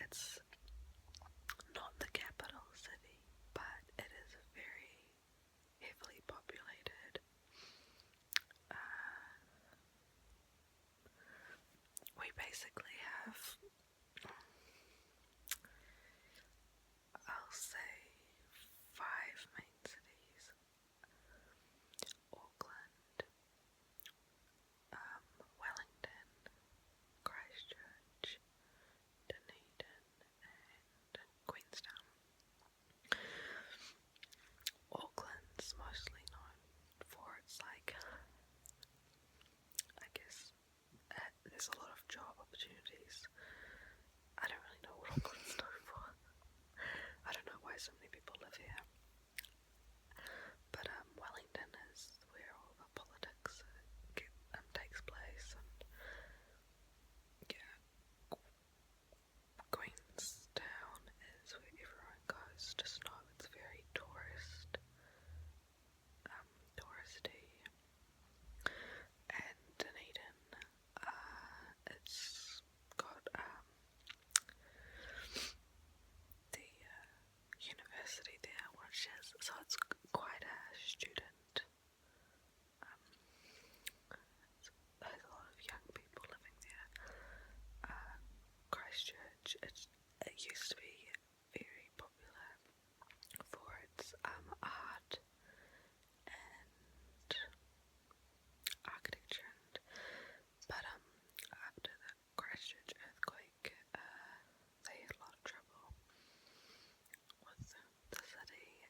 it's not the capital city, but it is very heavily populated. We basically have, I'll say, 5 main cities: Auckland, Wellington, Christchurch, Dunedin, and Queenstown. Auckland's mostly known for its, like, I guess, there's a lot of job opportunities. I don't really know what Auckland's known for. I don't know why so many people live here. But Wellington is where all the politics takes place, and yeah, Queenstown is where everyone goes to snow. It's very touristy. And Dunedin, it's got the university there, which is, so it's quite a student, there's a lot of young people living there. Christchurch, it used to be very popular for its art and architecture, but after the Christchurch earthquake, they had a lot of trouble with the city.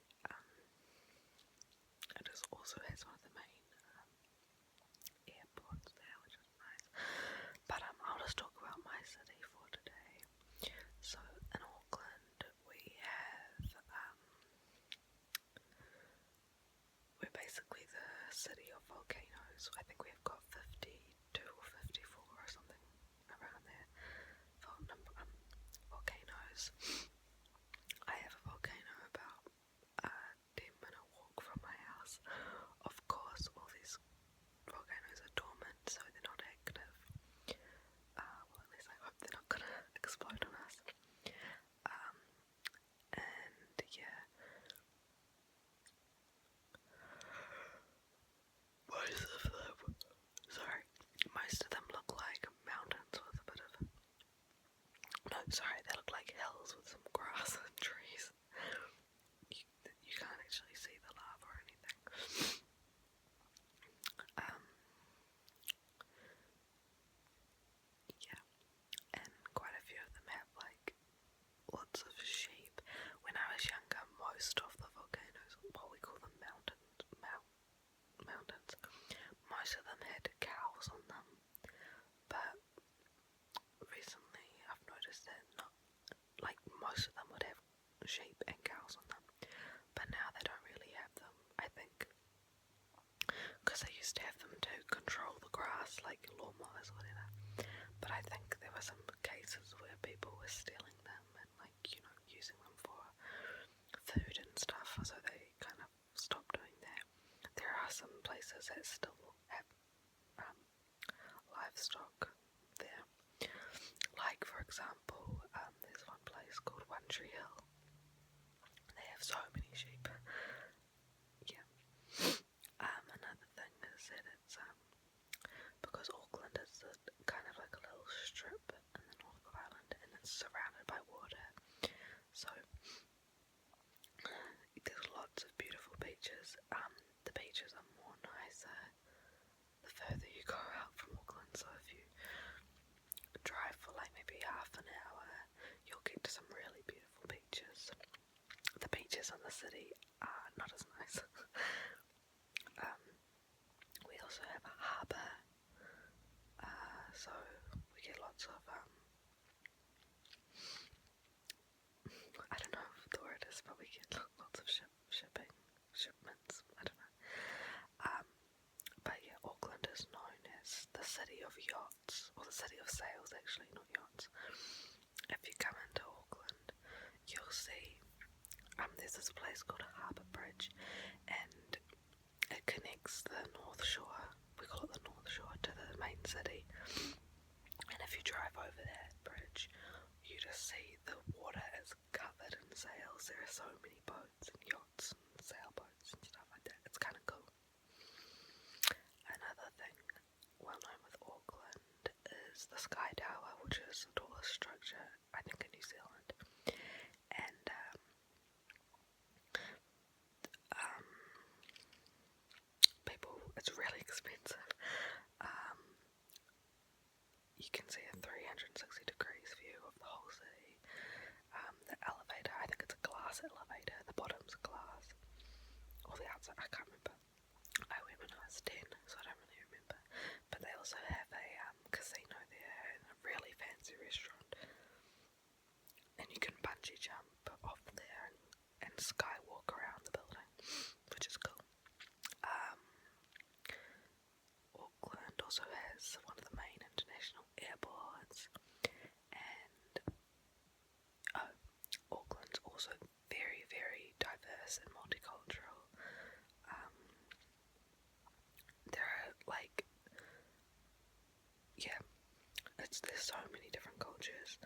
It also has one of the main airports there, which is nice. But I'll just talk about my city for today. So in Auckland we have we're basically the city of volcanoes. I think we've got 52 or 54 or something around there for volcanoes. I have a volcano about a 10-minute walk from my house. Of course, all these volcanoes are dormant, so they're not active. Well, at least I hope they're not gonna explode on us. And yeah, most of them look like mountains with a bit of, they look like hills with some grass and trees. You can't actually see the lava or anything. Yeah, and quite a few of them have like lots of sheep. When I was younger, most of the volcanoes, what we call them mountains, most of them had cows on them. But recently I've noticed that not, like, most of them would have sheep and cows on them, but now they don't really have them. I think because they used to have them to control the grass, like lawnmowers or whatever. But I think there were some cases where people were stealing them and, like, using them for food and stuff, so they kind of stopped doing that. There are some places that still have livestock there. Like, for example, there's one place called One Tree Hill. They have so many sheep. Yeah. Another thing is that it's because Auckland is kind of like a little strip in the north of Ireland, and it's surrounded by water. So there's lots of beautiful beaches. The beaches are more nicer the further you go out from Auckland. So if you drive for like maybe half an hour, you'll get to some really beautiful beaches. The beaches in the city are not as nice. We also have a harbour, so we get lots of I don't know if the word is, but we get lots of shipments, I don't know. But yeah, Auckland is known as the city of yachts, or the city of sails actually, not yachts. If you come into Auckland, you'll see there's this place called Harbour Bridge, and it connects the North Shore, we call it the North Shore, to the main city. And if you drive over that bridge, you just see the so many boats and yachts and sailboats and stuff like that. It's kind of cool. Another thing well known with Auckland is the Sky Tower, which is the tallest structure, I think, in New Zealand. And it's really expensive. You can see a 360 degrees view of the whole city. The elevator, I think it's a glass elevator, the bottom's glass, or the outside, I can't remember. I went when I was 10, so I don't really remember. But they also have a casino there and a really fancy restaurant. And you can bungee jump off there and skywalk around the building, which is cool. Auckland also has one of the main international airports, and Auckland's also very, very diverse and multicultural. There are there's so many different cultures.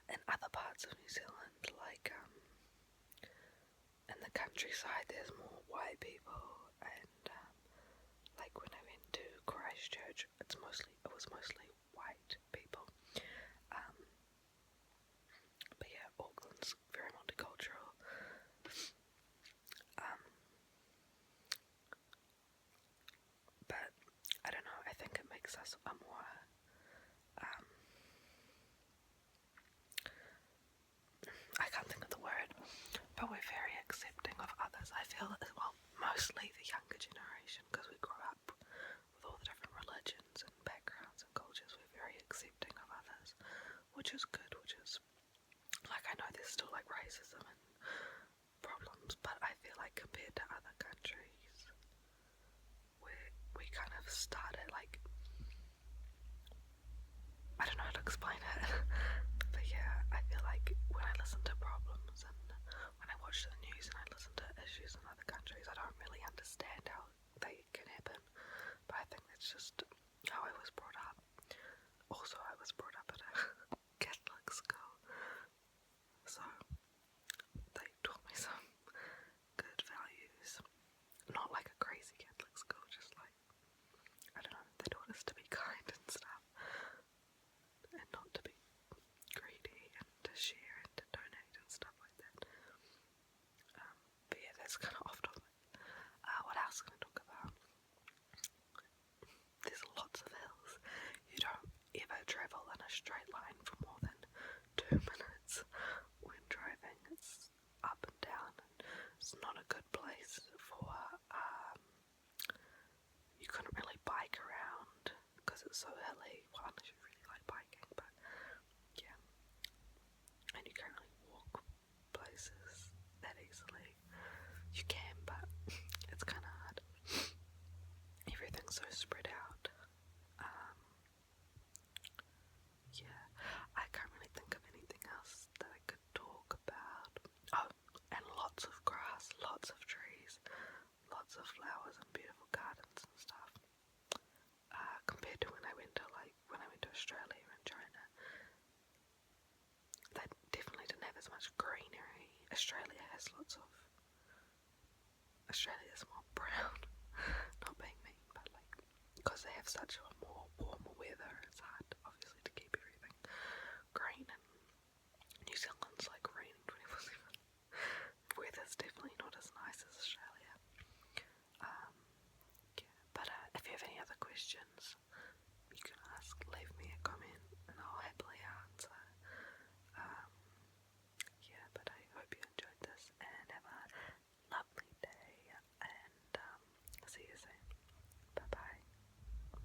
In other parts of New Zealand, in the countryside, there's more white people, and when I went to Christchurch, it was mostly white people. But yeah, Auckland's very multicultural. But I don't know, I think it makes us a more I can't think of the word, but we're very accepting of others. I feel mostly the younger generation, because we grew up with all the different religions and backgrounds and cultures. We're very accepting of others, which is good, I know there's still racism and problems, but I feel like compared to other countries, we kind of started I don't know how to explain it, but yeah, I feel like when I listen to problems and when I watch the news and I listen to issues in other countries, I don't really understand how they can happen, but I think that's just how I was brought up. Also, I was brought up at a Catholic school, so they taught me some good values. Not like a crazy Catholic school, just I don't know, they taught us to be kind and stuff, and not to be greedy, and to share and to donate and stuff like that. But yeah, that's kind of off topic. What else can I talk about? There's lots of hills. You don't ever travel in a straight line for more than 2 minutes when driving. It's up and down, and it's not a good place for you couldn't really bike around because it's so hilly. Well, unless you really like biking, but yeah. And you can't really walk places that easily. You can, but it's kind of hard. Everything's so spread out. Yeah, I can't really think of anything else that I could talk about. Oh, and lots of grass, lots of trees, lots of flowers and beautiful gardens and stuff. Compared to when I went to Australia and China, they definitely didn't have as much greenery. Australia's more brown. Not being mean, but because they have such a